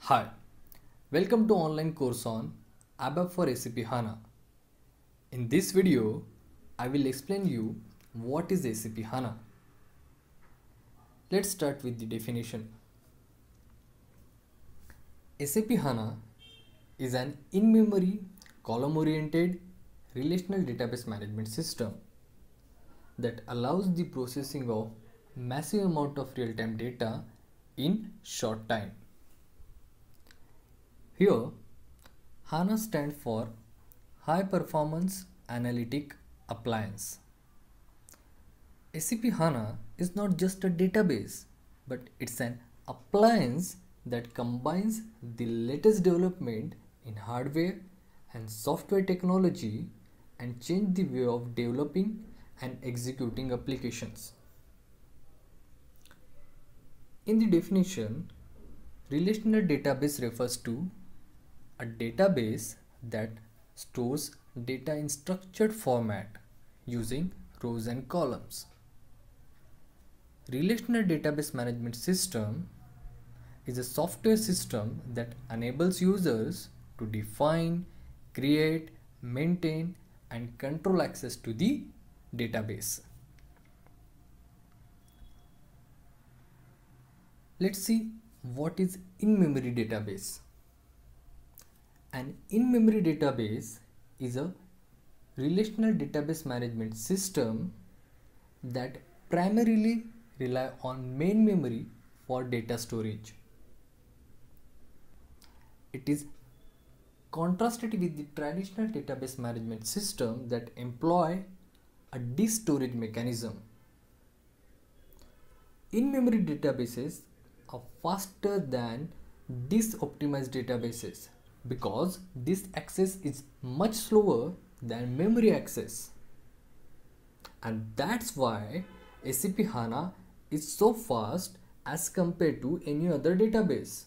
Hi, welcome to online course on ABAP for SAP HANA. In this video, I will explain you what is SAP HANA. Let's start with the definition. SAP HANA is an in-memory, column-oriented relational database management system that allows the processing of massive amount of real-time data in short time. Here, HANA stands for High Performance Analytic Appliance. SAP HANA is not just a database, but it's an appliance that combines the latest development in hardware and software technology and change the way of developing and executing applications. In the definition, relational database refers to a database that stores data in structured format using rows and columns. Relational database management system is a software system that enables users to define, create, maintain, and control access to the database. Let's see what is in-memory database. An in-memory database is a relational database management system that primarily rely on main memory for data storage. It is contrasted with the traditional database management system that employ a disk storage mechanism. In-memory databases are faster than disk-optimized databases because disk access is much slower than memory access. And that's why SAP HANA is so fast as compared to any other database.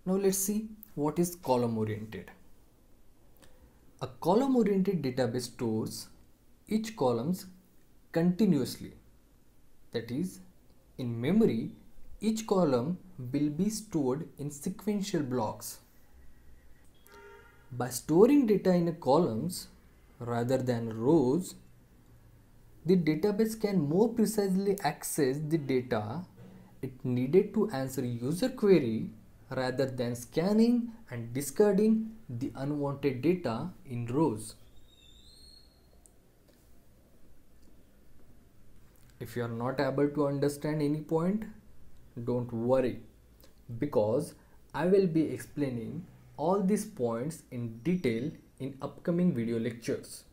Now let's see what is column oriented. A column oriented database stores each columns continuously. That is, in memory, each column will be stored in sequential blocks. By storing data in columns rather than rows, the database can more precisely access the data it needed to answer user query rather than scanning and discarding the unwanted data in rows. If you are not able to understand any point, don't worry, because I will be explaining all these points in detail in upcoming video lectures.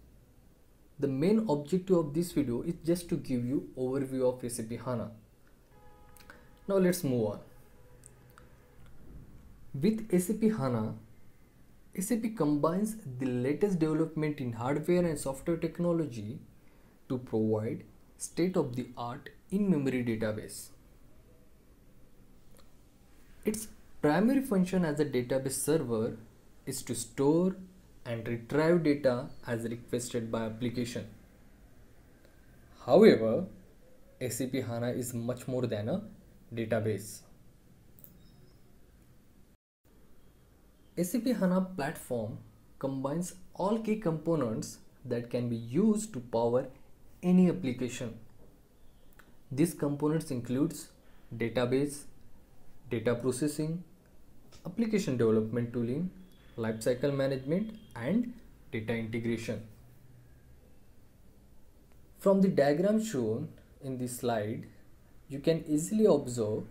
The main objective of this video is just to give you overview of SAP HANA. Now let's move on. With SAP HANA, SAP combines the latest development in hardware and software technology to provide state-of-the-art in-memory database. Its primary function as a database server is to store and retrieve data as requested by application. However, SAP HANA is much more than a database. SAP HANA platform combines all key components that can be used to power any application. These components includes database, data processing, application development tooling, lifecycle management, and data integration. From the diagram shown in this slide, you can easily observe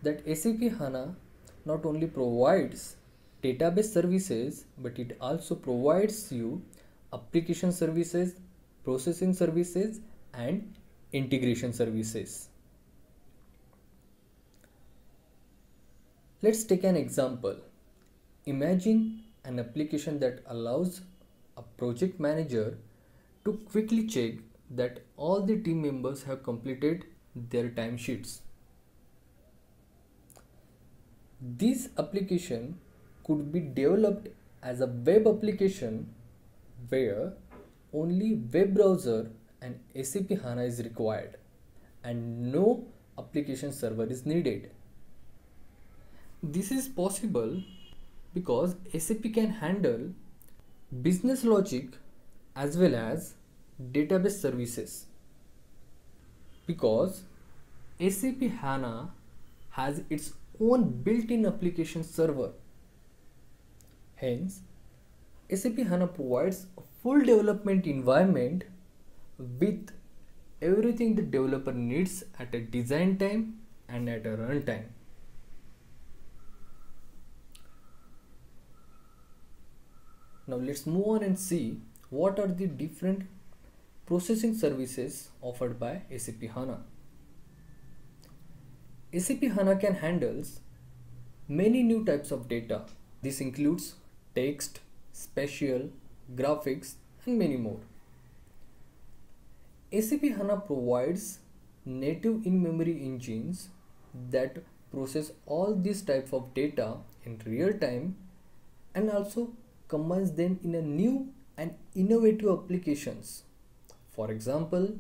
that SAP HANA not only provides database services, but it also provides you application services, processing services, and integration services. Let's take an example. Imagine an application that allows a project manager to quickly check that all the team members have completed their timesheets. This application could be developed as a web application where only web browser and SAP HANA is required and no application server is needed. This is possible because SAP can handle business logic as well as database services. Because SAP HANA has its own built-in application server. Hence, SAP HANA provides a full development environment with everything the developer needs at a design time and at a runtime. Now let's move on and see what are the different processing services offered by SAP HANA. SAP HANA can handle many new types of data. This includes text, spatial, graphics, and many more. SAP HANA provides native in-memory engines that process all these types of data in real time and also combines them in a new and innovative applications. For example,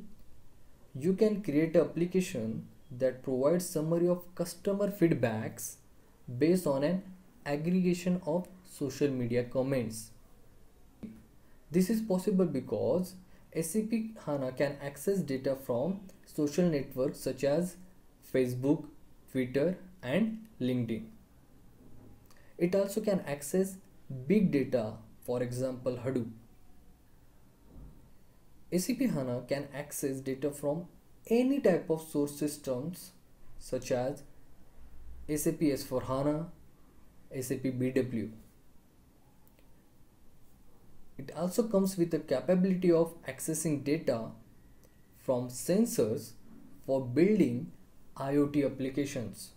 you can create an application that provides summary of customer feedbacks based on an aggregation of social media comments. This is possible because SAP HANA can access data from social networks such as Facebook, Twitter, and LinkedIn. It also can access big data, for example Hadoop. SAP HANA can access data from any type of source systems such as SAP S/4HANA, SAP BW. It also comes with the capability of accessing data from sensors for building IoT applications.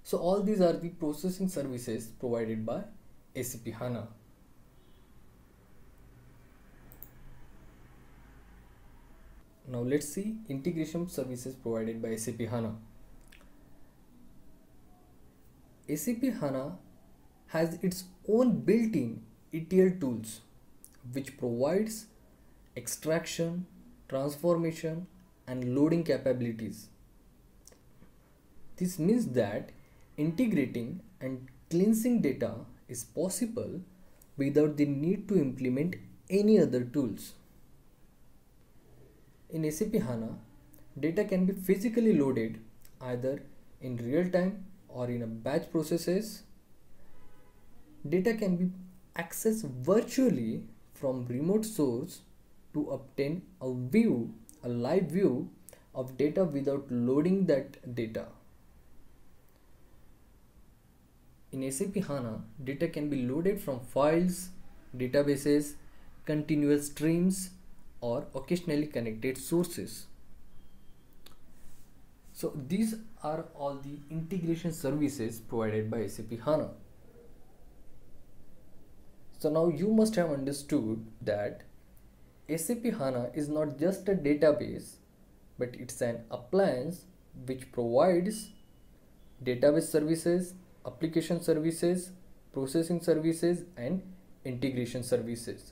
So all these are the processing services provided by SAP HANA. Now let's see integration services provided by SAP HANA. SAP HANA has its own built-in ETL tools which provides extraction, transformation, and loading capabilities. This means that integrating and cleansing data is possible without the need to implement any other tools. In SAP HANA, data can be physically loaded either in real time or in a batch processes. Data can be accessed virtually from remote source to obtain a live view of data without loading that data. In SAP HANA, data can be loaded from files, databases, continuous streams, or occasionally connected sources. So these are all the integration services provided by SAP HANA. So now you must have understood that SAP HANA is not just a database, but it's an appliance which provides database services, application services, processing services, and integration services.